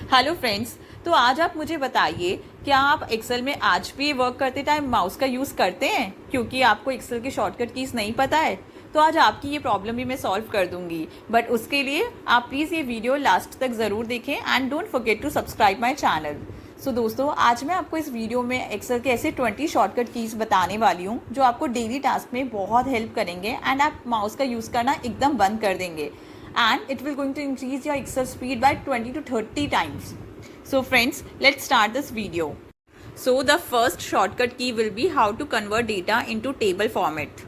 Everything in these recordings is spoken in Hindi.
Hello friends. तो आज आप मुझे बताइए, क्या आप एक्सेल में आज भी वर्क करते टाइम माउस का यूज़ करते हैं क्योंकि आपको एक्सेल की शॉर्टकट कीज़ नहीं पता है? तो आज आपकी ये प्रॉब्लम भी मैं सॉल्व कर दूंगी, बट उसके लिए आप प्लीज़ ये वीडियो लास्ट तक ज़रूर देखें and don't forget to subscribe my channel. So दोस्तों, आज मैं आपको इस वीडियो में एक्सेल के ऐसे 20 शॉर्टकट कीज़ बताने वाली हूँ जो आपको डेली टास्क में बहुत हेल्प करेंगे एंड आप माउस का यूज़ करना एकदम बंद कर देंगे and it will going to increase your Excel speed by 20 to 30 times. So friends, let's start this video. So the first shortcut key will be how to convert data into table format.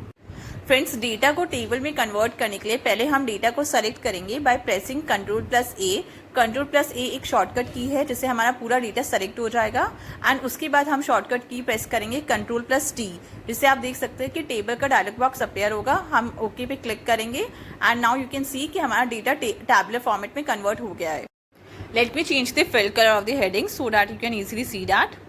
Friends, data को टेबल में कन्वर्ट करने के लिए पहले हम डेटा को सेलेक्ट करेंगे बाय प्रेसिंग कंट्रोल+A। कंट्रोल+A एक शॉर्टकट की है जिससे हमारा पूरा डेटा सेलेक्ट हो जाएगा एंड उसके बाद हम शॉर्टकट की प्रेस करेंगे कंट्रोल+T, जिससे आप देख सकते हैं कि टेबल का डायलॉग बॉक्स अपीयर होगा। हम ओके पे क्लिक करेंगे and now you can see कि हमारा डेटा टैबुलर फॉर्मेट में कन्वर्ट हो गया है। Let me change the fill colour of the heading so that you can easily see that.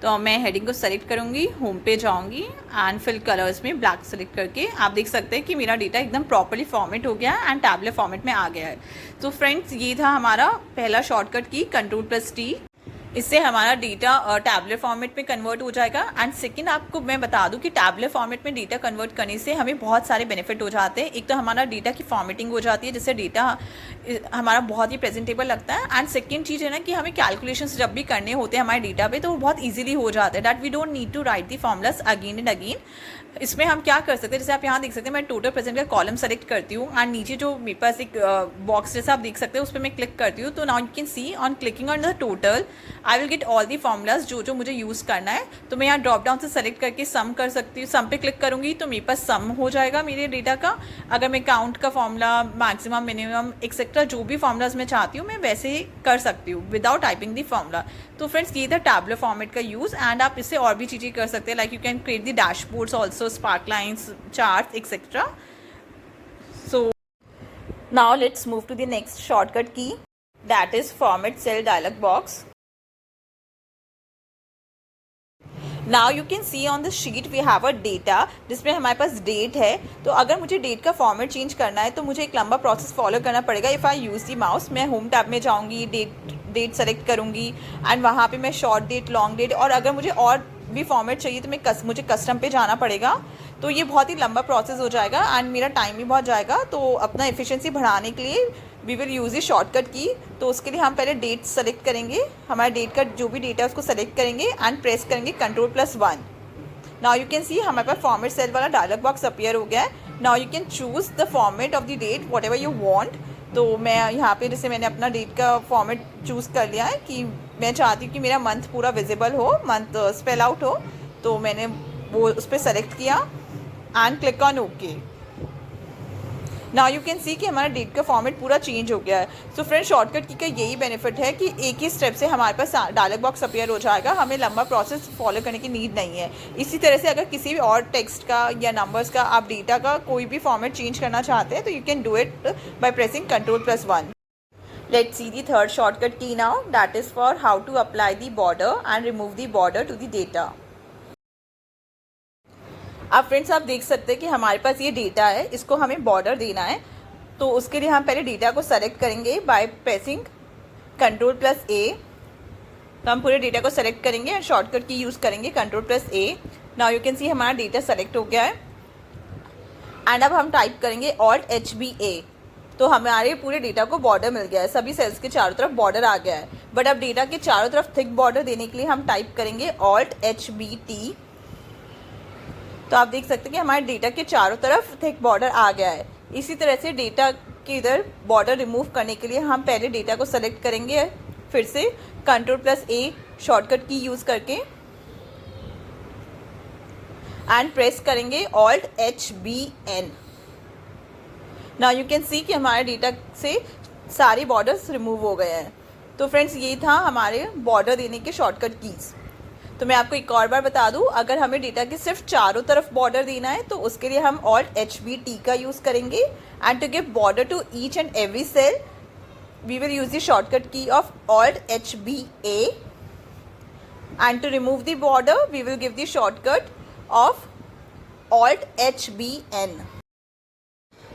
तो मैं हेडिंग को सेलेक्ट करूंगी, होम पे जाऊंगी एंड फिल कलर्स में ब्लैक सेलेक्ट करके आप देख सकते हैं कि मेरा डेटा एकदम प्रॉपर्ली फॉर्मेट हो गया एंड टैबुलर फॉर्मेट में आ गया है। तो फ्रेंड्स, ये था हमारा पहला शॉर्टकट की कंट्रोल+T। इससे हमारा डेटा टैबुलर फॉर्मेट में कन्वर्ट हो जाएगा। एंड सेकंड, आपको मैं बता दूं कि टैबुलर फॉर्मेट में डेटा कन्वर्ट करने से हमें बहुत सारे बेनिफिट हो जाते हैं। एक तो हमारा डेटा की फॉर्मेटिंग हो जाती है जिससे डेटा हमारा बहुत ही प्रेजेंटेबल लगता है एंड सेकंड चीज़ है ना कि हमें कैलकुलेशंस जब भी करने होते हैं हमारे डेटा पे तो वो बहुत ईजिली हो जाते हैं, that we don't need to write the formulas again and again. इसमें हम क्या कर सकते हैं, जैसे आप यहाँ देख सकते हैं मैं टोटल प्रेजेंट का कॉलम सेलेक्ट करती हूँ एंड नीचे जो मेरे पास एक बॉक्स जैसा आप देख सकते हैं उस पर मैं क्लिक करती हूँ। तो now you can C on clicking on the total I will get all the formulas जो मुझे यूज़ करना है। तो मैं यहाँ ड्रॉप डाउन से सेलेक्ट करके सम कर सकती हूँ, सम पे क्लिक करूँगी तो मेरे पास सम हो जाएगा मेरे डेटा का। अगर मैं काउंट का फॉर्मूला, मैक्सिमम, मिनिमम एक्सेट्रा जो भी फॉर्मूलाज मैं चाहती हूँ मैं वैसे ही कर सकती हूँ विदाउट टाइपिंग दी फॉर्मूला। तो फ्रेंड्स, ये था टैबुलर फॉर्मेट का यूज़ एंड आप इससे और भी चीज़ें कर सकते हैं, like you can create the dashboards also, spark lines, charts, etc. So now let's move to the next shortcut key, that is format cell dialog box. Now you can see on the sheet we have a data जिसमें हमारे पास डेट है। तो अगर मुझे डेट का फॉर्मेट चेंज करना है तो मुझे एक लंबा प्रोसेस फॉलो करना पड़ेगा। If I use the mouse, मैं होम टैब में जाऊंगी, डेट सेलेक्ट करूंगी एंड वहाँ पे मैं शॉर्ट डेट, लॉन्ग डेट, और अगर मुझे और भी फॉर्मेट चाहिए तो मुझे कस्टम पे जाना पड़ेगा। तो ये बहुत ही लंबा प्रोसेस हो जाएगा एंड मेरा टाइम भी बहुत जाएगा। तो अपना एफिशिएंसी बढ़ाने के लिए वी विल यूज़ ये शॉर्टकट की। तो उसके लिए हम पहले डेट सेलेक्ट करेंगे, हमारे डेट का जो भी डेटा है उसको सेलेक्ट करेंगे एंड प्रेस करेंगे कंट्रोल+1। नाउ यू कैन सी हमारे पास फॉर्मेट सेल वाला डायलॉग बॉक्स अपीयर हो गया है। Now you can choose the format of the date whatever you want. तो मैं यहाँ पे जैसे मैंने अपना डेट का फॉर्मेट चूज़ कर लिया है कि मैं चाहती हूँ कि मेरा मंथ पूरा विजिबल हो, मंथ स्पेल आउट हो। तो मैंने वो उस पर सेलेक्ट किया and click on okay. Now you can see कि हमारा डेट का फॉर्मेट पूरा चेंज हो गया है। सो फ्रेंड, शॉर्टकट की का यही बेनिफिट है कि एक ही स्टेप से हमारे पास डायलॉग बॉक्स अपीयर हो जाएगा, हमें लंबा प्रोसेस फॉलो करने की नीड नहीं है। इसी तरह से अगर किसी भी और टेक्स्ट का या नंबर्स का, आप डेटा का कोई भी फॉर्मेट चेंज करना चाहते हैं तो you can do it by pressing control. Let's see the third shortcut key now, that is for how to apply the border and remove the border to the data. अब फ्रेंड्स, आप देख सकते हैं कि हमारे पास ये डेटा है, इसको हमें बॉर्डर देना है। तो उसके लिए हम पहले डेटा को सेलेक्ट करेंगे बाय प्रेसिंग कंट्रोल+A। तो हम पूरे डेटा को सेलेक्ट करेंगे और शॉर्टकट की यूज़ करेंगे कंट्रोल+A। नाउ यू कैन सी हमारा डेटा सेलेक्ट हो गया है एंड अब हम टाइप करेंगे Alt+HBA। तो हमारे पूरे डेटा को बॉर्डर मिल गया है, सभी सेल्स के चारों तरफ बॉर्डर आ गया है। बट अब डेटा के चारों तरफ थिक बॉर्डर देने के लिए हम टाइप करेंगे Alt+HBT। तो आप देख सकते हैं कि हमारे डेटा के चारों तरफ थिक बॉर्डर आ गया है। इसी तरह से डेटा के इधर बॉर्डर रिमूव करने के लिए हम पहले डेटा को सेलेक्ट करेंगे, फिर से कंट्रोल+A शॉर्टकट की यूज़ करके एंड प्रेस करेंगे Alt+HBN। Now you can see कि हमारे डेटा से सारे बॉर्डर्स रिमूव हो गए हैं। तो फ्रेंड्स, ये था हमारे बॉर्डर देने के शॉर्टकट कीज़। तो मैं आपको एक और बार बता दूं, अगर हमें डेटा के सिर्फ चारों तरफ बॉर्डर देना है तो उसके लिए हम Alt+HBT का यूज़ करेंगे and to give border to each and every cell we will use the shortcut key of Alt+HBA and to remove the border we will give the shortcut of Alt+HBN.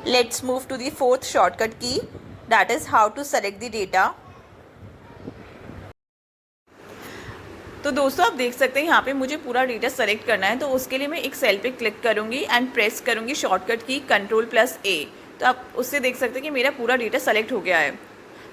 Let's move to the fourth shortcut key, that is how to select the data. तो दोस्तों आप देख सकते हैं यहाँ पे मुझे पूरा डेटा सेलेक्ट करना है, तो उसके लिए मैं एक सेल पे क्लिक करूँगी एंड प्रेस करूँगी शॉर्टकट की Ctrl+A। तो आप उससे देख सकते हैं कि मेरा पूरा डेटा सेलेक्ट हो गया है।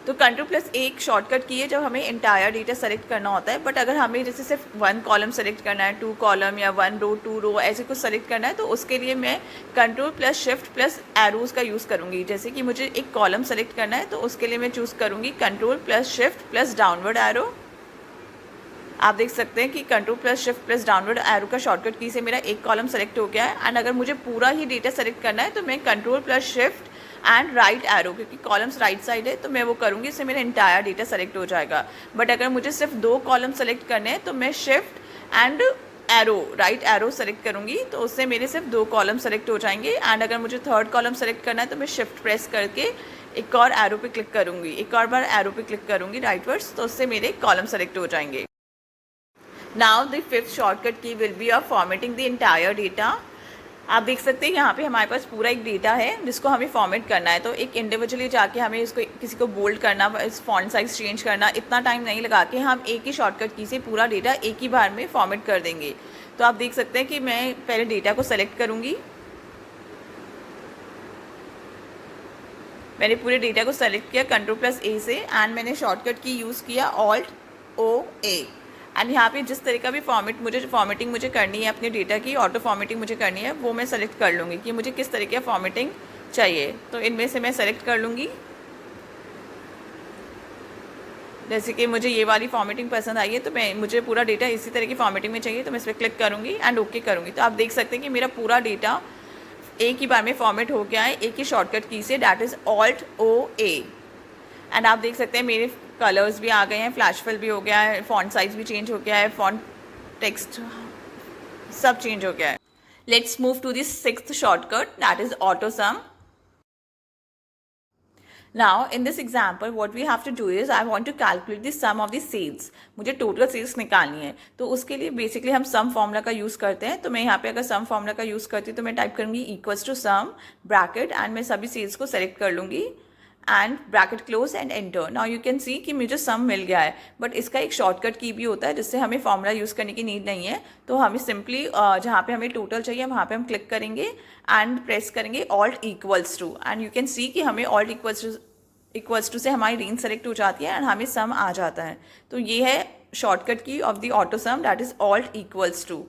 तो Ctrl+A एक शॉर्टकट की है जब हमें इंटायर डेटा सेलेक्ट करना होता है, बट अगर हमें जैसे सिर्फ 1 कॉलम सेलेक्ट करना है, 2 कॉलम या 1 रो 2 रो ऐसे कुछ सेलेक्ट करना है, तो उसके लिए मैं Ctrl+Shift+एरोज़ का यूज़ करूँगी। जैसे कि मुझे एक कॉलम सेलेक्ट करना है, तो उसके लिए मैं चूज़ करूँगी Ctrl+Shift+डाउनवर्ड एरो। आप देख सकते हैं कि Ctrl+Shift+डाउनवर्ड एरो का शॉर्टकट की से मेरा एक कॉलम सेलेक्ट हो गया है। एंड अगर मुझे पूरा ही डेटा सेलेक्ट करना है तो मैं Ctrl+Shift एंड राइट एरो, क्योंकि कॉलम्स राइट साइड है तो मैं वो करूँगी, इससे मेरा इंटायर डेटा सेलेक्ट हो जाएगा। बट अगर मुझे सिर्फ 2 कॉलम सेलेक्ट करने हैं तो मैं shift and arrow right arrow select करूँगी, तो उससे मेरे सिर्फ 2 कॉलम सेलेक्ट हो जाएंगे। एंड अगर मुझे 3rd कॉलम सेलेक्ट करना है तो मैं शिफ्ट प्रेस करके एक और एरो पे क्लिक करूँगी, एक और बार एरो पे क्लिक करूँगी राइटवर्ड्स, तो उससे मेरे कॉलम सेलेक्ट हो जाएंगे। Now the 5th shortcut key will be of formatting the entire data. आप देख सकते हैं यहाँ पे हमारे पास पूरा एक डेटा है जिसको हमें फॉर्मेट करना है, तो एक इंडिविजुअली जाके हमें इसको किसी को बोल्ड करना, इस फॉन्ट साइज चेंज करना, इतना टाइम नहीं लगा के हम एक ही शॉर्टकट की से पूरा डेटा एक ही बार में फॉर्मेट कर देंगे। तो आप देख सकते हैं कि मैं पहले डेटा को सेलेक्ट करूँगी। मैंने पूरे डेटा को सेलेक्ट किया Ctrl+A से एंड मैंने शॉर्टकट की यूज़ किया Alt+O+A। एंड यहाँ पे जिस तरह का भी फॉर्मेटिंग मुझे करनी है अपने डेटा की, ऑटो फॉर्मेटिंग मुझे करनी है, वो मैं सेलेक्ट कर लूँगी कि मुझे किस तरह की फॉर्मेटिंग चाहिए। तो इनमें से मैं सेलेक्ट कर लूँगी। जैसे कि मुझे ये वाली फॉर्मेटिंग पसंद आई है, तो मुझे पूरा डेटा इसी तरह की फॉर्मेटिंग में चाहिए, तो मैं इस पर क्लिक करूँगी एंड ओके करूँगी। तो आप देख सकते हैं कि मेरा पूरा डेटा एक ही बार में फॉर्मेट हो गया है एक ही शॉर्टकट की से, डैट इज़ Alt+O+A। एंड आप देख सकते हैं मेरे कलर्स भी आ गए हैं, फ्लैश फिल भी हो गया है, फॉन्ट साइज भी चेंज हो गया है, फॉन्ट टेक्स्ट सब चेंज हो गया है। Let's move to this 6th shortcut, that is auto sum. Now in this example what we have to do is I want to calculate the sum of the sales। मुझे टोटल सेल्स निकालनी है, तो उसके लिए बेसिकली हम सम फॉर्मूला का यूज़ करते हैं। तो मैं यहाँ पे अगर सम फॉर्मूला का यूज़ करती हूँ तो मैं टाइप करूँगी equals to sum bracket and मैं सभी सेल्स को सेलेक्ट कर लूँगी and bracket close and enter. Now you can see कि मुझे सम मिल गया है, बट इसका एक शॉर्टकट की भी होता है जिससे हमें फॉर्मूला यूज़ करने की नीड नहीं है। तो हमें सिंपली जहाँ पे हमें टोटल चाहिए वहाँ पे हम क्लिक करेंगे एंड प्रेस करेंगे Alt=, and you can see कि हमें Alt=, से हमारी रेंज सेलेक्ट हो जाती है एंड हमें सम आ जाता है। तो ये है shortcut key of the auto sum, that is Alt=।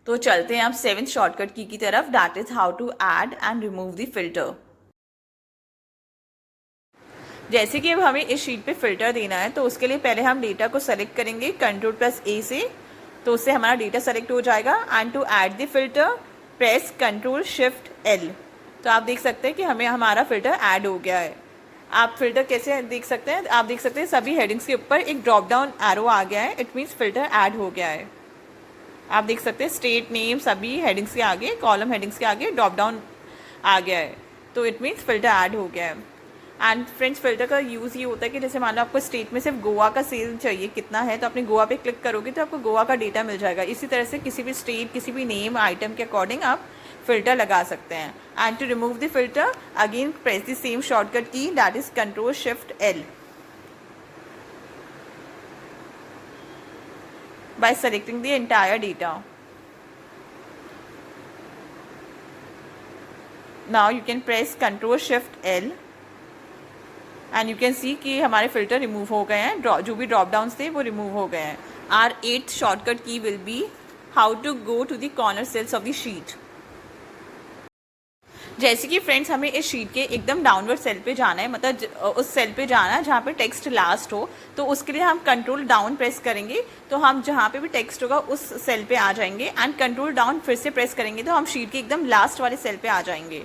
तो चलते हैं अब 7th शॉर्टकट की तरफ, that is how to add and remove the filter. जैसे कि अब हमें इस शीट पे फिल्टर देना है, तो उसके लिए पहले हम डेटा को सेलेक्ट करेंगे Ctrl+A से, तो उससे हमारा डेटा सेलेक्ट हो जाएगा। And to add the filter press Ctrl+Shift+L। तो आप देख सकते हैं कि हमें हमारा फिल्टर ऐड हो गया है। आप फिल्टर कैसे देख सकते हैं, आप देख सकते हैं सभी हेडिंग्स के ऊपर एक ड्रॉप डाउन एरो आ गया है, इट मीन्स फिल्टर ऐड हो गया है। आप देख सकते हैं स्टेट नेम सभी हेडिंग्स के आगे, कॉलम हेडिंग्स के आगे ड्रॉप डाउन आ गया है, तो इट मीन्स फिल्टर ऐड हो गया है। एंड फ्रेंड्स फिल्टर का यूज़ ये होता है कि जैसे मान लो आपको स्टेट में सिर्फ गोवा का सेल चाहिए कितना है, तो अपने गोवा पे क्लिक करोगे तो आपको गोवा का डेटा मिल जाएगा। इसी तरह से किसी भी स्टेट किसी भी नेम आइटम के अकॉर्डिंग आप फिल्टर लगा सकते हैं। And to remove the filter again press the same shortcut key, that is Ctrl+Shift+L। by selecting the entire data. Now you can press Ctrl+Shift+L and you can see कि हमारे फिल्टर रिमूव हो गए हैं, जो भी ड्रॉप डाउन थे वो रिमूव हो गए हैं। Our 8th शॉर्टकट की will be how to go to the corner cells of the sheet। जैसे कि फ्रेंड्स हमें इस शीट के एकदम डाउनवर्ड सेल पे जाना है, मतलब उस सेल पे जाना है जहाँ पे टेक्स्ट लास्ट हो, तो उसके लिए हम कंट्रोल डाउन प्रेस करेंगे, तो हम जहाँ पे भी टेक्स्ट होगा उस सेल पे आ जाएंगे। एंड कंट्रोल डाउन फिर से प्रेस करेंगे तो हम शीट के एकदम लास्ट वाले सेल पे आ जाएंगे।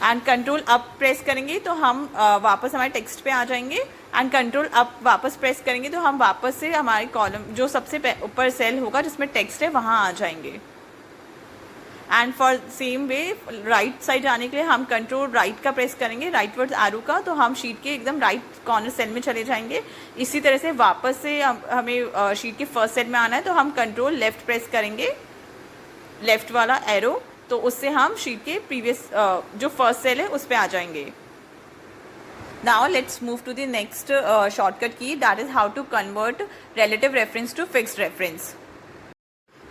एंड कंट्रोल अप प्रेस करेंगे तो हम वापस हमारे टेक्स्ट पे आ जाएंगे। एंड कंट्रोल अप वापस प्रेस करेंगे तो हम वापस से हमारे कॉलम जो सबसे ऊपर सेल होगा जिसमें टेक्स्ट है वहाँ आ जाएंगे। And for same way right side जाने के लिए हम कंट्रोल राइट का प्रेस करेंगे, राइट वर्ड्स एरो का, तो हम शीट के एकदम राइट कॉर्नर सेल में चले जाएंगे। इसी तरह से वापस से हमें शीट के फर्स्ट सेल में आना है तो हम कंट्रोल लेफ्ट प्रेस करेंगे, लेफ्ट वाला एरो, तो उससे हम शीट के प्रीवियस जो फर्स्ट सेल है उस पर आ जाएंगे। Now let's move to the next shortcut key, that is how to convert relative reference to fixed reference.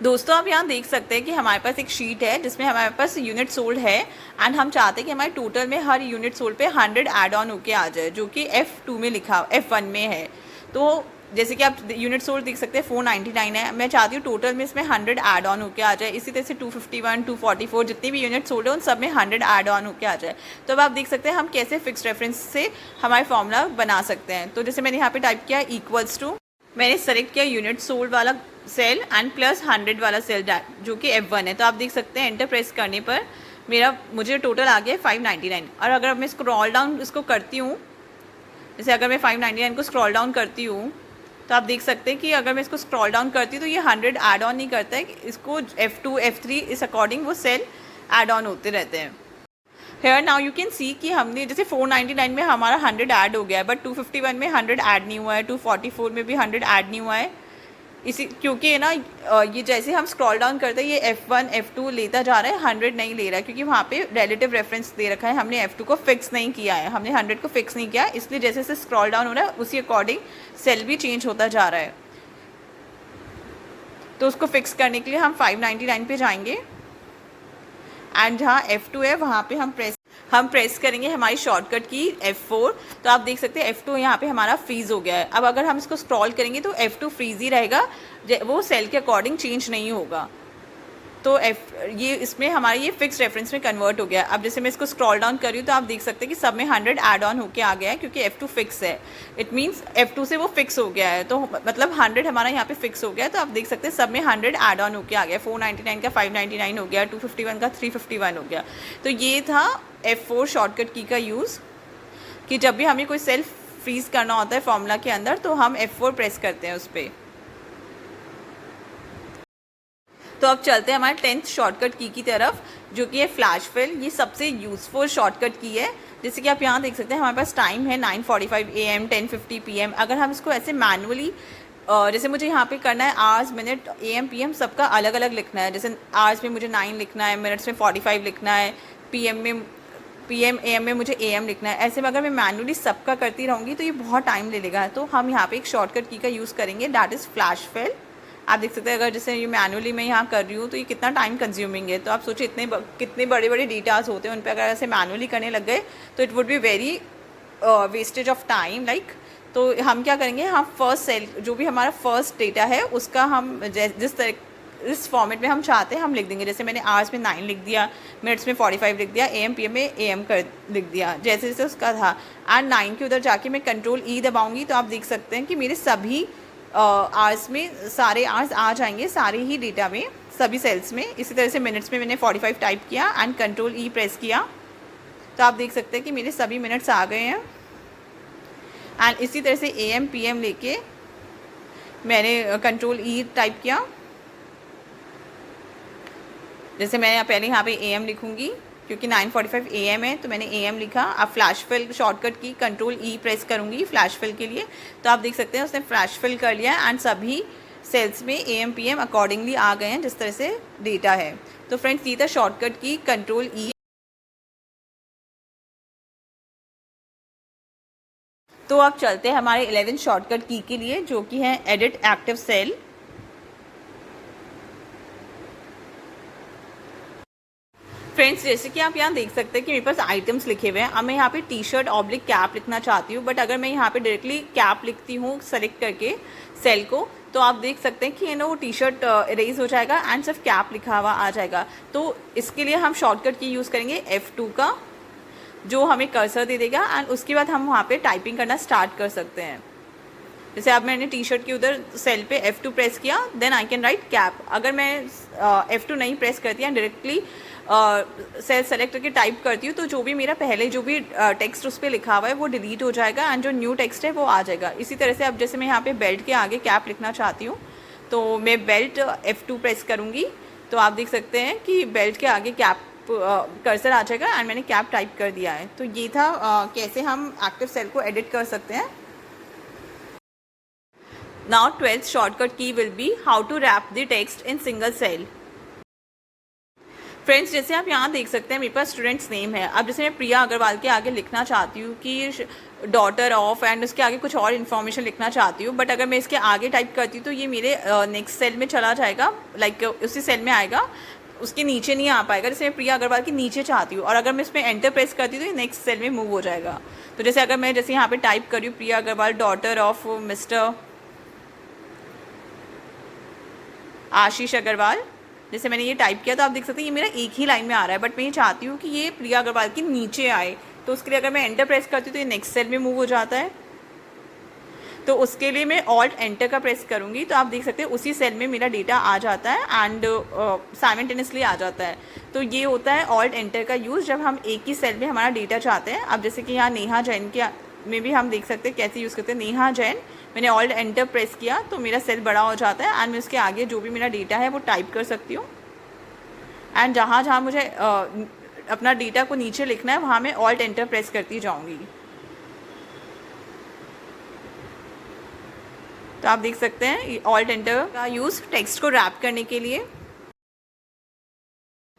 दोस्तों आप यहाँ देख सकते हैं कि हमारे पास एक शीट है जिसमें हमारे पास यूनिट सोल्ड है एंड हम चाहते हैं कि हमारे टोटल में हर यूनिट सोल्ड पे 100 ऐड ऑन होके आ जाए, जो कि F2 में लिखा F1 में है। तो जैसे कि आप यूनिट सोल्ड देख सकते हैं 499 है, मैं चाहती हूँ टोटल में इसमें 100 ऐड ऑन होके आ जाए। इसी तरह से 251, 244 जितनी भी यूनिट सोल्ड है उन सब में 100 ऐड ऑन होके आ जाए। तो अब आप देख सकते हैं हम कैसे फिक्स्ड रेफरेंस से हमारे फॉर्मूला बना सकते हैं। तो जैसे मैंने यहाँ पे टाइप किया इक्वल्स टू, मैंने सेलेक्ट किया यूनिट सोल्ड वाला सेल एंड प्लस 100 वाला सेल जो कि F1 है। तो आप देख सकते हैं एंटर प्रेस करने पर मुझे टोटल आ गया 599। और अगर मैं स्क्रॉल डाउन इसको करती हूँ, जैसे अगर मैं 599 को स्क्रॉल डाउन करती हूँ तो आप देख सकते हैं कि अगर मैं इसको स्क्रॉल डाउन करती हूँ तो ये 100 ऐड ऑन नहीं करता है, इसको F2 F3 इस अकॉर्डिंग वो सेल ऐड ऑन होते रहते हैं। Here now you can see कि हमने जैसे 499 में हमारा 100 ऐड हो गया है, बट 251 में 100 ऐड नहीं हुआ है, 244 में भी 100 ऐड नहीं हुआ है। इसी क्योंकि ना ये जैसे हम स्क्रॉल डाउन करते हैं ये F1 F2 लेता जा रहा है, 100 नहीं ले रहा है, क्योंकि वहाँ पे रिलेटिव रेफरेंस दे रखा है, हमने F2 को फिक्स नहीं किया है, हमने 100 को फिक्स नहीं किया, इसलिए जैसे जैसे स्क्रॉल डाउन हो रहा है उसी अकॉर्डिंग सेल भी चेंज होता जा रहा है। तो उसको फिक्स करने के लिए हम 599 पे जाएंगे एंड जहाँ F2 है वहाँ पे हम प्रेस करेंगे हमारी शॉर्टकट की F4। तो आप देख सकते हैं F2 यहाँ पे हमारा फ्रीज़ हो गया है। अब अगर हम इसको स्क्रॉल करेंगे तो F2 फ्रीज़ ही रहेगा, वो सेल के अकॉर्डिंग चेंज नहीं होगा। तो ये इसमें हमारा ये फिक्स रेफरेंस में कन्वर्ट हो गया। अब जैसे मैं इसको स्क्रॉल डाउन कर रही हूँ तो आप देख सकते हैं कि सब में 100 ऐड ऑन होके आ गया है, क्योंकि F2 फिक्स है। इट मीन्स F2 से वो फिक्स हो गया है, तो मतलब 100 हमारा यहाँ पे फिक्स हो गया है। तो आप देख सकते हैं सब में 100 ऐड ऑन होके आ गया। 499 का 599 हो गया, 251 का 351 हो गया। तो ये था F4 शॉर्टकट की का यूज़, कि जब भी हमें कोई सेल फ्रीज़ करना होता है फॉर्मूला के अंदर तो हम F4 प्रेस करते हैं उस पर। तो अब चलते हैं हमारे 10th शॉर्टकट की तरफ, जो कि है फ्लैश फिल। ये सबसे यूज़फुल शॉर्टकट की है। जैसे कि आप यहाँ देख सकते हैं हमारे पास टाइम है 9:45 AM 10:50 PM। अगर हम इसको ऐसे मैनुअली जैसे मुझे यहाँ पे करना है आवर्स मिनट AM PM सबका अलग अलग लिखना है। जैसे आवर्स में मुझे 9 लिखना है, मिनट्स में 45 लिखना है, PM AM में मुझे AM लिखना है। ऐसे में अगर मैं मैनुअली सबका करती रहूँगी तो ये बहुत टाइम ले लेगा। तो हम यहाँ पे एक शॉर्टकट की का यूज़ करेंगे, दैट इज़ फ्लैश फिल। आप देख सकते हैं अगर जैसे ये मैनुअली मैं यहाँ कर रही हूँ तो ये कितना टाइम कंज्यूमिंग है। तो आप सोचिए कितने बड़े बड़े डेटास होते हैं, उन पर अगर ऐसे मैनुअली करने लग गए तो it would be very wastage of time like. तो हम क्या करेंगे, हम फर्स्ट सेल जो भी हमारा फर्स्ट डेटा है उसका हम इस फॉर्मेट में हम चाहते हैं हम लिख देंगे। जैसे मैंने आवर्स में 9 लिख दिया, मिनट्स में 45 लिख दिया, AM PM में AM कर लिख दिया, जैसे जैसे उसका था। एंड 9 के उधर जाके मैं कंट्रोल E दबाऊँगी तो आप देख सकते हैं कि मेरे सभी आवर्स में सारे आवर्स आ जाएंगे, सारे ही डेटा में, सभी सेल्स में। इसी तरह से मिनट्स में मैंने 45 टाइप किया एंड कंट्रोल E प्रेस किया तो आप देख सकते हैं कि मेरे सभी मिनट्स आ गए हैं। एंड इसी तरह से AM PM लेके मैंने कंट्रोल E टाइप किया। जैसे मैं पहले यहाँ पे AM लिखूँगी क्योंकि 9:45 AM है तो मैंने AM लिखा। अब फ्लैश फिल शॉर्टकट की कंट्रोल E प्रेस करूँगी फ्लैश फिल के लिए। तो आप देख सकते हैं उसने फ्लैश फिल कर लिया एंड सभी सेल्स में AM PM अकॉर्डिंगली आ गए हैं जिस तरह से डेटा है। तो फ्रेंड्स ये था शॉर्टकट की कंट्रोल E। तो अब चलते हैं हमारे 11th शॉर्टकट की के लिए, जो कि है एडिट एक्टिव सेल। फ्रेंड्स जैसे कि आप यहाँ देख सकते हैं कि मेरे पास आइटम्स लिखे हुए हैं। अब मैं यहाँ पे टी शर्ट ऑब्लिक कैप लिखना चाहती हूँ, बट अगर मैं यहाँ पे डायरेक्टली कैप लिखती हूँ सेलेक्ट करके सेल को तो आप देख सकते हैं कि वो टी शर्ट इरेज हो जाएगा एंड सिर्फ कैप लिखा हुआ आ जाएगा। तो इसके लिए हम शॉर्टकट की यूज़ करेंगे F2 का, जो हमें कर्सर दे देगा एंड उसके बाद हम वहाँ पर टाइपिंग करना स्टार्ट कर सकते हैं। जैसे अब मैंने टी शर्ट के उधर सेल पे F2 प्रेस किया, then I can write cap. अगर मैं F2 नहीं प्रेस करती हैं डायरेक्टली सेल सेलेक्ट करके टाइप करती हूँ तो जो भी मेरा पहले जो भी टेक्स्ट उस पर लिखा हुआ है वो डिलीट हो जाएगा एंड जो न्यू टेक्स्ट है वो आ जाएगा। इसी तरह से अब जैसे मैं यहाँ पे बेल्ट के आगे कैप लिखना चाहती हूँ तो मैं बेल्ट F2 प्रेस करूँगी तो आप देख सकते हैं कि बेल्ट के आगे कैप कर्सर आ जाएगा एंड मैंने कैप टाइप कर दिया है। तो ये था कैसे हम एक्टिव सेल को एडिट कर सकते हैं। Now 12th shortcut key will be how to wrap the text in single cell. Friends, जैसे आप यहाँ देख सकते हैं मेरे पास स्टूडेंट्स नेम है। अब जैसे मैं प्रिया अग्रवाल के आगे लिखना चाहती हूँ कि डॉटर ऑफ, एंड उसके आगे कुछ और इन्फॉर्मेशन लिखना चाहती हूँ, बट अगर मैं इसके आगे टाइप करती हूँ तो ये मेरे नेक्स्ट सेल में चला जाएगा, लाइक उसी सेल में आएगा, उसके नीचे नहीं आ पाएगा। जैसे मैं प्रिया अग्रवाल के नीचे चाहती हूँ और अगर मैं इसमें एंटर प्रेस करती हूँ तो ये नेक्स्ट सेल में मूव हो जाएगा। तो जैसे अगर मैं जैसे यहाँ पे टाइप कर रही हूँ प्रिया अग्रवाल डॉटर ऑफ मिस्टर आशीष अग्रवाल, जैसे मैंने ये टाइप किया तो आप देख सकते हैं ये मेरा एक ही लाइन में आ रहा है, बट मैं ये चाहती हूँ कि ये प्रिया अग्रवाल के नीचे आए, तो उसके लिए अगर मैं एंटर प्रेस करती हूँ तो ये नेक्स्ट सेल में मूव हो जाता है। तो उसके लिए मैं ऑल्ट एंटर का प्रेस करूँगी तो आप देख सकते हैं उसी सेल में मेरा डेटा आ जाता है एंड साइमल्टेनियसली आ जाता है। तो ये होता है ऑल्ट एंटर का यूज़ जब हम एक ही सेल में हमारा डेटा चाहते हैं। अब जैसे कि यहाँ नेहा जैन के में भी हम देख सकते हैं कैसे यूज़ करते हैं। नेहा जैन, मैंने ऑल्ट एंटर प्रेस किया तो मेरा सेल बड़ा हो जाता है एंड मैं उसके आगे जो भी मेरा डेटा है वो टाइप कर सकती हूँ। एंड जहाँ जहाँ मुझे अपना डेटा को नीचे लिखना है वहाँ मैं ऑल्ट एंटर प्रेस करती जाऊँगी। तो आप देख सकते हैं ऑल्ट एंटर का यूज़ टेक्स्ट को रैप करने के लिए।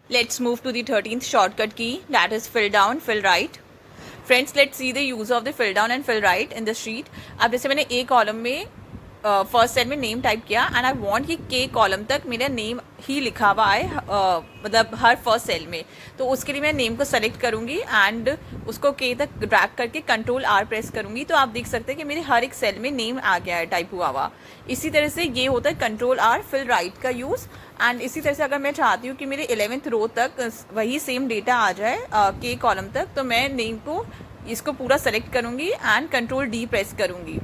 Let's move to the 13th shortcut key, that is fill down fill right. Friends, let's see the use of the fill down and fill right in the sheet. अब जैसे मैंने ए कॉलम में फर्स्ट सेल में नेम टाइप किया एंड आई वांट कि के कॉलम तक मेरा नेम ही लिखा हुआ है, मतलब हर फर्स्ट सेल में। तो उसके लिए मैं नेम को सेलेक्ट करूंगी एंड उसको के तक ड्रैग करके कंट्रोल आर प्रेस करूंगी तो आप देख सकते हैं कि मेरे हर एक सेल में नेम आ गया है टाइप हुआ हुआ। इसी तरह से ये होता है कंट्रोल आर फिल राइट का यूज़। एंड इसी तरह से अगर मैं चाहती हूँ कि मेरे 11th रो तक वही सेम डेटा आ जाए के कॉलम तक, तो मैं नेम को इसको पूरा सेलेक्ट करूंगी एंड कंट्रोल डी प्रेस करूंगी।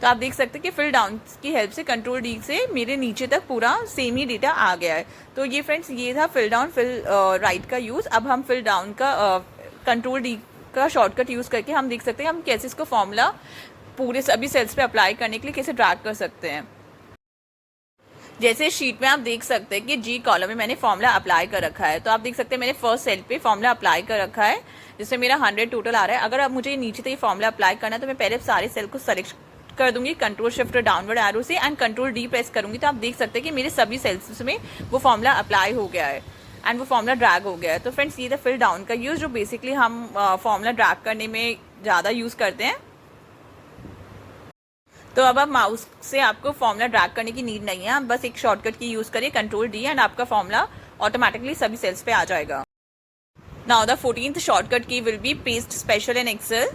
तो आप देख सकते हैं कि फिल डाउन की हेल्प से कंट्रोल डी से मेरे नीचे तक पूरा सेम ही डेटा आ गया है। तो ये फ्रेंड्स ये था फिल डाउन फिल राइट का यूज़। अब हम फिल डाउन का कंट्रोल डी का शॉर्टकट यूज़ करके हम देख सकते हैं हम कैसे इसको फॉर्मूला पूरे सभी सेल्स पे अप्लाई करने के लिए कैसे ड्रैग कर सकते हैं। जैसे शीट में आप देख सकते हैं कि जी कॉलम में मैंने फॉर्मूला अप्लाई कर रखा है। तो आप देख सकते हैं मैंने फर्स्ट सेल पे फॉर्मूला अप्लाई कर रखा है जिसमें मेरा 100 टोटल आ रहा है। अगर अब मुझे नीचे से फॉर्मूला अप्लाई करना है तो मैं पहले सारे सेल को सेलेक्ट कर दूंगी कंट्रोल शिफ्ट डाउनवर्ड एरो से एंड कंट्रोल डी प्रेस करूंगी। तो आप देख सकते हैं कि मेरे सभी सेल्स में वो फॉर्मूला अप्लाई हो गया है एंड वो फॉर्मूला ड्रैग हो गया है। तो फ्रेंड्स ये था फिल डाउन का यूज़ जो बेसिकली हम फॉर्मूला ड्रैग करने में ज़्यादा यूज़ करते हैं। तो अब आप माउस से आपको फॉर्मूला ड्रैग करने की नीड नहीं है, आप बस एक शॉर्टकट की यूज़ करिए कंट्रोल डी एंड आपका फॉर्मूला ऑटोमेटिकली सभी सेल्स पे आ जाएगा। Now the 14th shortcut key will be paste special in Excel.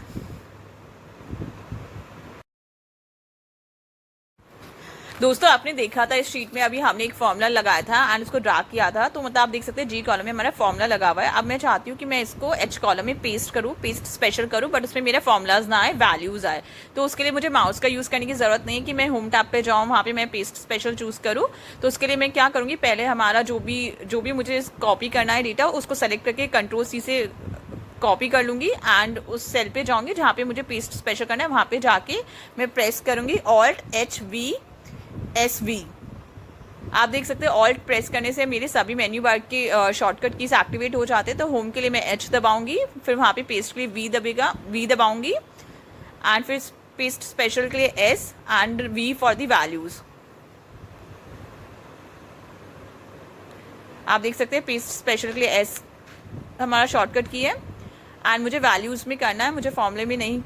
दोस्तों आपने देखा था इस शीट में अभी हमने एक फॉर्मूला लगाया था एंड उसको ड्रैग किया था, तो मतलब आप देख सकते हैं जी कॉलम में हमारा फॉर्मूला लगा हुआ है। अब मैं चाहती हूँ कि मैं इसको एच कॉलम में पेस्ट करूँ, पेस्ट स्पेशल करूँ, बट उसमें मेरे फॉर्मूलाज ना आए, वैल्यूज आए। तो उसके लिए मुझे माउस का यूज़ करने की जरूरत नहीं है कि मैं होम टैब पे जाऊँ वहाँ पे मैं पेस्ट स्पेशल चूज़ करूँ। तो उसके लिए मैं क्या करूँगी, पहले हमारा जो भी मुझे कॉपी करना है डेटा उसको सेलेक्ट करके कंट्रोल सी से कॉपी कर लूँगी एंड उस सेल पे जाऊँगी जहाँ पे मुझे पेस्ट स्पेशल करना है, वहाँ पे जाके मैं प्रेस करूँगी Alt+H+V। आप देख सकते हैं ऑल्ट प्रेस करने से मेरे सभी मेन्यू बार के शॉर्टकट कीज एक्टिवेट हो जाते हैं। तो होम के लिए मैं H दबाऊंगी, फिर वहाँ पे पेस्ट के लिए V दबाऊंगी एंड फिर पेस्ट स्पेशल के लिए S and V for the values. आप देख सकते हैं पेस्ट स्पेशल के लिए S हमारा शॉर्टकट की है एंड मुझे वैल्यूज़ में करना है, मुझे फॉर्मूले में नहीं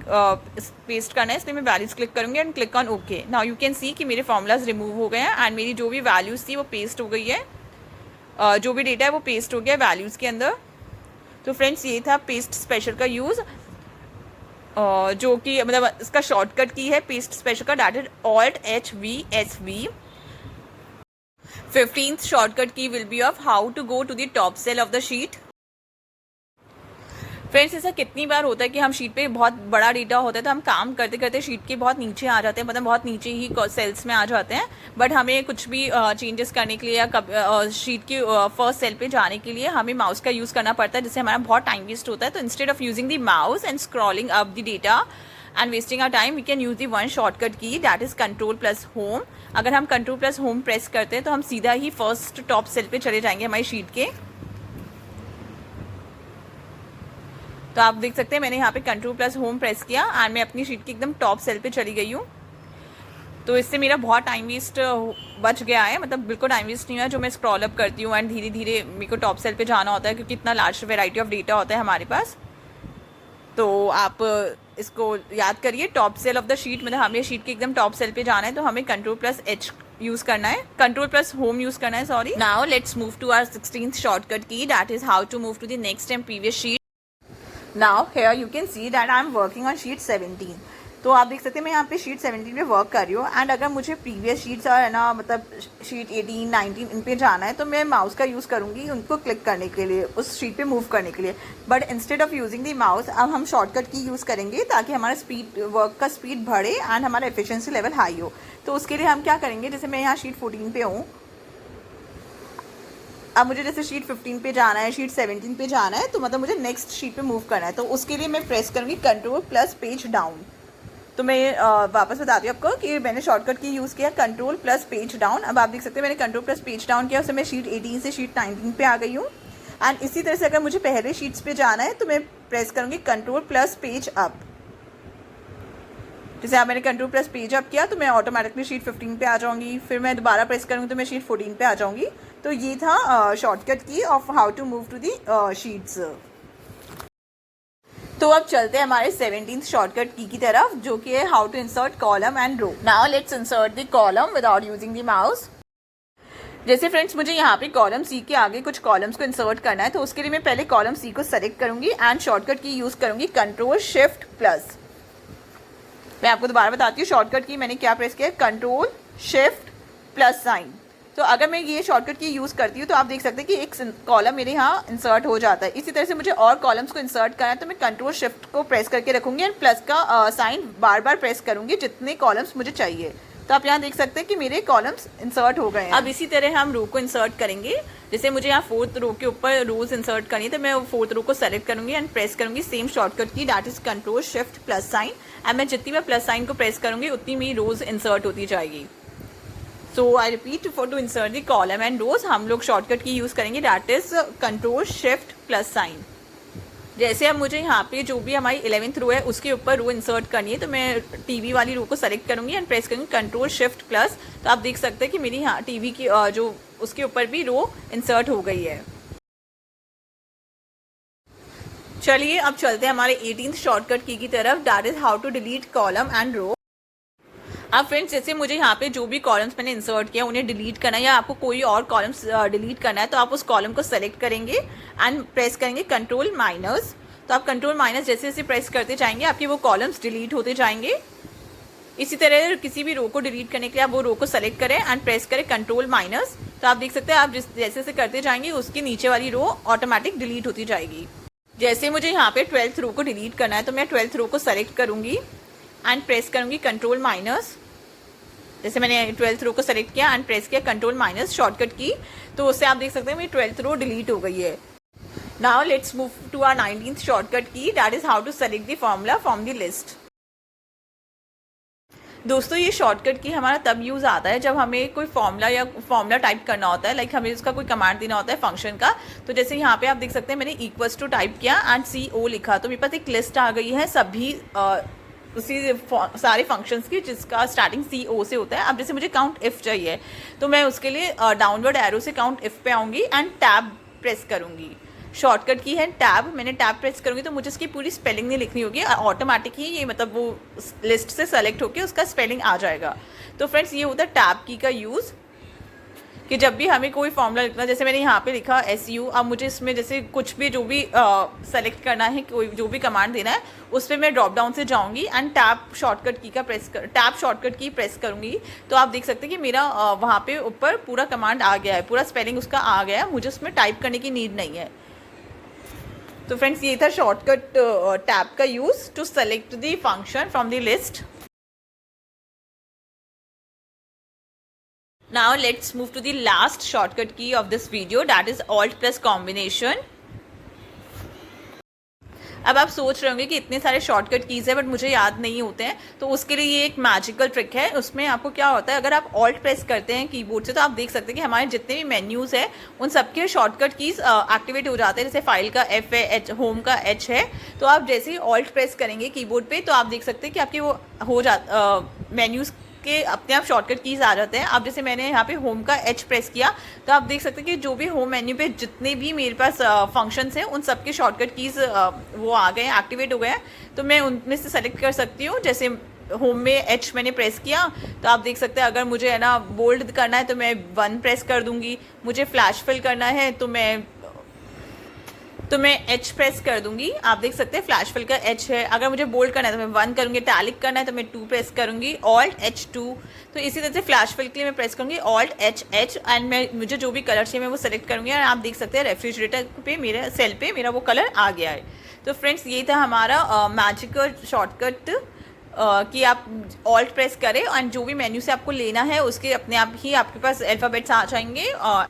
पेस्ट करना है, इसलिए मैं वैल्यूज़ क्लिक करूँगी and click on okay. Now you can see कि मेरे फॉर्मूलाज रिमूव हो गए हैं एंड मेरी जो भी वैल्यूज़ थी वो पेस्ट हो गई है, जो भी डेटा है वो पेस्ट हो गया वैल्यूज़ के अंदर। तो फ्रेंड्स ये था पेस्ट स्पेशल का यूज़, जो कि मतलब इसका शॉर्टकट की है पेस्ट स्पेशल का, that is Alt+H+V+SV। 15th shortcut key will be of how to go to the top cell of the sheet. Friends ऐसा कितनी बार होता है कि हम शीट पे बहुत बड़ा डेटा होता है तो हम काम करते करते शीट के बहुत नीचे आ जाते हैं, मतलब बहुत नीचे ही सेल्स में आ जाते हैं, बट हमें कुछ भी चेंजेस करने के लिए या शीट की फर्स्ट सेल पे जाने के लिए हमें माउस का यूज़ करना पड़ता है, जिससे हमारा बहुत टाइम वेस्ट होता है। तो instead of using the mouse and scrolling up the data and wasting our time, we can use the one shortcut key, that is Ctrl+Home। अगर हम Ctrl+Home प्रेस करते हैं तो हम सीधा ही फर्स्ट टॉप सेल पे चले जाएंगे हमारी शीट के। तो आप देख सकते हैं मैंने यहाँ पे Ctrl+Home प्रेस किया एंड मैं अपनी शीट की एकदम टॉप सेल पे चली गई हूँ। तो इससे मेरा बहुत टाइम वेस्ट बच गया है, मतलब बिल्कुल टाइम वेस्ट नहीं हुआ जो मैं स्क्रॉल अप करती हूँ एंड धीरे धीरे मेरे को टॉप सेल पे जाना होता है क्योंकि इतना लार्ज वेराइटी ऑफ डेटा होता है हमारे पास। तो आप इसको याद करिए, top cell of the sheet, मतलब हमें शीट के एकदम टॉप सेल पे जाना है तो हमें Ctrl+H यूज़ करना है, Ctrl+Home यूज़ करना है, sorry. Now let's move to our 16th shortcut key, that is how to move to the next and previous sheet. Now here you can see that I am working on sheet 17। तो आप देख सकते हैं मैं यहाँ पे शीट 17 पे वर्क कर रही हूँ एंड अगर मुझे प्रीवियस शीट्स और है ना मतलब शीट 18, 19 इन पे जाना है तो मैं माउस का यूज़ करूँगी उनको क्लिक करने के लिए, उस शीट पे मूव करने के लिए। But instead of using the mouse अब हम शॉर्टकट की यूज़ करेंगे ताकि हमारा स्पीड, वर्क का स्पीड बढ़े एंड हमारा एफिशिएंसी लेवल हाई हो। तो उसके लिए हम क्या करेंगे, जैसे मैं यहाँ शीट 14 पे हूँ, अब मुझे जैसे शीट 15 पे जाना है, शीट 17 पे जाना है, तो मतलब मुझे नेक्स्ट शीट पे मूव करना है। तो उसके लिए मैं प्रेस करूँगी Ctrl+पेज डाउन। तो मैं वापस बताती हूँ आपको कि मैंने शॉर्टकट की यूज़ किया Ctrl+पेज डाउन। अब आप देख सकते हैं मैंने Ctrl+पेज डाउन किया, उससे मैं शीट 18 से शीट 19 पे आ गई हूँ। एंड इसी तरह से अगर मुझे पहले शीट्स पे जाना है तो मैं प्रेस करूँगी Ctrl+पेज अप। जैसे आप मैंने Ctrl+पेज अप किया तो मैं ऑटोमेटिकली शीट 15 पे आ जाऊँगी, फिर मैं दोबारा प्रेस करूँगी तो मैं शीट 14 पे आ जाऊँगी। तो ये था shortcut key of how to move to the sheets. तो अब चलते हैं हमारे 17th शॉर्टकट की तरफ, जो कि है how to insert column and row. Now let's insert the column without using the mouse. जैसे फ्रेंड्स मुझे यहाँ पे कॉलम सी के आगे कुछ कॉलम्स को इंसर्ट करना है, तो उसके लिए मैं पहले कॉलम सी को सेलेक्ट करूंगी एंड शॉर्टकट की यूज करूंगी Ctrl+Shift+। मैं आपको दोबारा बताती हूँ शॉर्टकट की मैंने क्या प्रेस किया, Ctrl+Shift+। तो अगर मैं ये शॉर्टकट की यूज़ करती हूँ तो आप देख सकते हैं कि एक कॉलम मेरे यहाँ इंसर्ट हो जाता है। इसी तरह से मुझे और कॉलम्स को इंसर्ट करना है तो मैं Ctrl+Shift को प्रेस करके रखूँगी एंड प्लस का साइन बार बार प्रेस करूँगी जितने कॉलम्स मुझे चाहिए। तो आप यहाँ देख सकते हैं कि मेरे कॉलम्स इंसर्ट हो गए हैं। अब इसी तरह हम रो को इंसर्ट करेंगे। जैसे मुझे यहाँ 4th रो के ऊपर रोज इंसर्ट करनी है तो मैं 4th रो को सेलेक्ट करूँगी एंड प्रेस करूँगी same shortcut key, that is Ctrl+Shift+। And मैं जितनी मैं प्लस साइन को प्रेस करूँगी उतनी मेरी रोज इंसर्ट होती जाएगी। So I repeat, for to insert the column and rows हम लोग शॉर्टकट की यूज़ करेंगे, दैट इज Ctrl+Shift+। जैसे अब मुझे यहाँ पे जो भी हमारी 11th रो है उसके ऊपर रो इंसर्ट करनी है तो मैं टीवी वाली रो को सेलेक्ट करूँगी एंड प्रेस करूँगी Ctrl+Shift+। तो आप देख सकते हैं कि मेरी यहाँ टीवी की जो उसके ऊपर भी रो इंसर्ट हो गई है। चलिए अब चलते हैं हमारे 18th शॉर्टकट की तरफ, that is how to delete column and row. अब फ्रेंड्स जैसे मुझे यहाँ पे जो भी कॉलम्स मैंने इंसर्ट किया उन्हें डिलीट करना है या आपको कोई और कॉलम्स डिलीट करना है तो आप उस कॉलम को सेलेक्ट करेंगे एंड प्रेस करेंगे Ctrl-। तो आप Ctrl- जैसे जैसे प्रेस करते जाएंगे आपके वो कॉलम्स डिलीट होते जाएंगे। इसी तरह किसी भी रो को डिलीट करने के लिए आप वो रो को सेलेक्ट करें एंड प्रेस करें Ctrl-। तो आप देख सकते हैं आप जैसे जैसे करते जाएंगे उसकी नीचे वाली रो ऑटोमेटिक डिलीट होती जाएगी। जैसे मुझे यहाँ पे 12th रो को डिलीट करना है तो मैं 12th रो को सेलेक्ट करूँगी एंड प्रेस करूँगी Ctrl-। जैसे मैंने 12th रो को सेलेक्ट किया एंड प्रेस किया Ctrl- शॉर्टकट की, तो उससे आप देख सकते हैं मेरी 12th रो डिलीट हो गई है। Now let's move to our 19th shortcut key, that is how to select the formula from the list. दोस्तों ये शॉर्टकट की हमारा तब यूज़ आता है जब हमें कोई फॉर्मूला टाइप करना होता है, लाइक हमें उसका कोई कमांड देना होता है फंक्शन का। तो जैसे यहाँ पे आप देख सकते हैं मैंने इक्वल्स टू टाइप किया एंड CO लिखा, तो मेरे पास एक लिस्ट आ गई है सभी उसी सारे फंक्शंस की जिसका स्टार्टिंग CO से होता है। अब जैसे मुझे काउंट इफ चाहिए तो मैं उसके लिए डाउनवर्ड एरो से काउंट इफ पे आऊँगी एंड टैब प्रेस करूँगी। शॉर्टकट की है टैब, मैंने टैब प्रेस करूँगी तो मुझे इसकी पूरी स्पेलिंग नहीं लिखनी होगी, ऑटोमेटिक ही ये मतलब वो लिस्ट से सेलेक्ट होकर उसका स्पेलिंग आ जाएगा। तो फ्रेंड्स ये होता है टैब की का यूज़ कि जब भी हमें कोई फॉर्मूला लिखना, जैसे मैंने यहाँ पे लिखा SU, अब मुझे इसमें जैसे कुछ भी जो भी सेलेक्ट करना है, कोई जो भी कमांड देना है उस पर मैं ड्रॉप डाउन से जाऊँगी एंड टैब शॉर्टकट की प्रेस करूँगी। तो आप देख सकते हैं कि मेरा वहाँ पे ऊपर पूरा कमांड आ गया है, पूरा स्पेलिंग उसका आ गया है, मुझे उसमें टाइप करने की नीड नहीं है। तो फ्रेंड्स ये था शॉर्टकट टैब का use to select the function from the list. Now let's move to the last shortcut key of this video, that is Alt+ combination। अब आप सोच रहे होंगे कि इतने सारे शॉर्टकट कीज़ है बट मुझे याद नहीं होते हैं, तो उसके लिए ये एक मैजिकल ट्रिक है। उसमें आपको क्या होता है, अगर आप ऑल्ट प्रेस करते हैं कीबोर्ड से तो आप देख सकते हैं कि हमारे जितने भी मेन्यूज़ है उन सबके शॉर्टकट कीज़ एक्टिवेट हो जाते हैं। जैसे फाइल का F है, होम का H है, तो आप जैसे ही ऑल्ट प्रेस करेंगे कीबोर्ड पे तो आप देख सकते हैं कि आपके वो हो मेन्यूज़ के अपने आप शॉर्टकट कीज़ आ जाते हैं। अब जैसे मैंने यहाँ पे होम का H प्रेस किया तो आप देख सकते हैं कि जो भी होम मेन्यू पे जितने भी मेरे पास फंक्शंस हैं उन सब के शॉर्टकट कीज़ वो आ गए हैं, एक्टिवेट हो गए हैं। तो मैं उनमें से सेलेक्ट कर सकती हूँ। जैसे होम में H मैंने प्रेस किया तो आप देख सकते हैं अगर मुझे है ना बोल्ड करना है तो मैं 1 प्रेस कर दूंगी, मुझे फ्लैश फिल करना है तो मैं H प्रेस कर दूंगी। आप देख सकते हैं फ्लैश फिल का H है। अगर मुझे बोल्ड करना है तो मैं 1 करूंगी, टैलिक करना है तो मैं 2 प्रेस करूंगी, Alt H2। तो इसी तरह से फ्लैश फिल के लिए मैं प्रेस करूंगी Alt H एंड मुझे जो भी कलर चाहिए मैं वो सेलेक्ट करूंगी और आप देख सकते हैं रेफ्रिजरेटर पे मेरे सेल पे मेरा वो कलर आ गया है। तो फ्रेंड्स ये था हमारा मैजिकल शॉर्टकट कि आप ऑल्ट प्रेस करें और जो भी मेन्यू से आपको लेना है उसके अपने आप ही आपके पास अल्फ़ाबेट्स आ जाएंगे।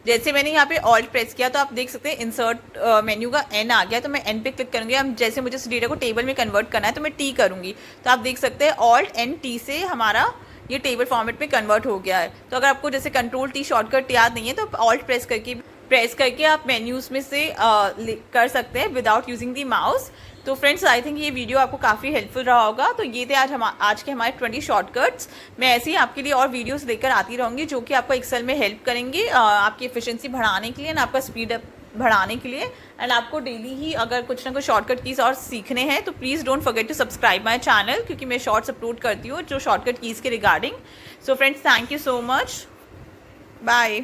जैसे मैंने यहाँ पे ऑल्ट प्रेस किया तो आप देख सकते हैं इंसर्ट मेन्यू का N आ गया, तो मैं N पे क्लिक करूँगी। अब जैसे मुझे इस डेटा को टेबल में कन्वर्ट करना है तो मैं T करूँगी। तो आप देख सकते हैं ऑल्ट N T से हमारा ये टेबल फॉर्मेट में कन्वर्ट हो गया है। तो अगर आपको जैसे कंट्रोल T शॉर्टकट याद नहीं है तो ऑल्ट प्रेस करके आप मेन्यूज़ में से कर सकते हैं विदाउट यूजिंग दी माउस। तो फ्रेंड्स आई थिंक ये वीडियो आपको काफ़ी हेल्पफुल रहा होगा। तो ये थे आज के हमारे 20 शॉर्टकट्स। मैं ऐसे ही आपके लिए और वीडियोस लेकर आती रहूँगी जो कि आपको एक्सेल में हेल्प करेंगे आपकी एफिशिएंसी बढ़ाने के लिए एंड आपका स्पीड अप बढ़ाने के लिए। एंड आपको डेली ही अगर कुछ ना कुछ शॉर्टकट कीज़ और सीखने हैं तो please don't forget to subscribe my channel, क्योंकि मैं शॉर्ट्स अपलोड करती हूँ जो शॉर्टकट कीज़ के regarding. So friends thank you so much, bye.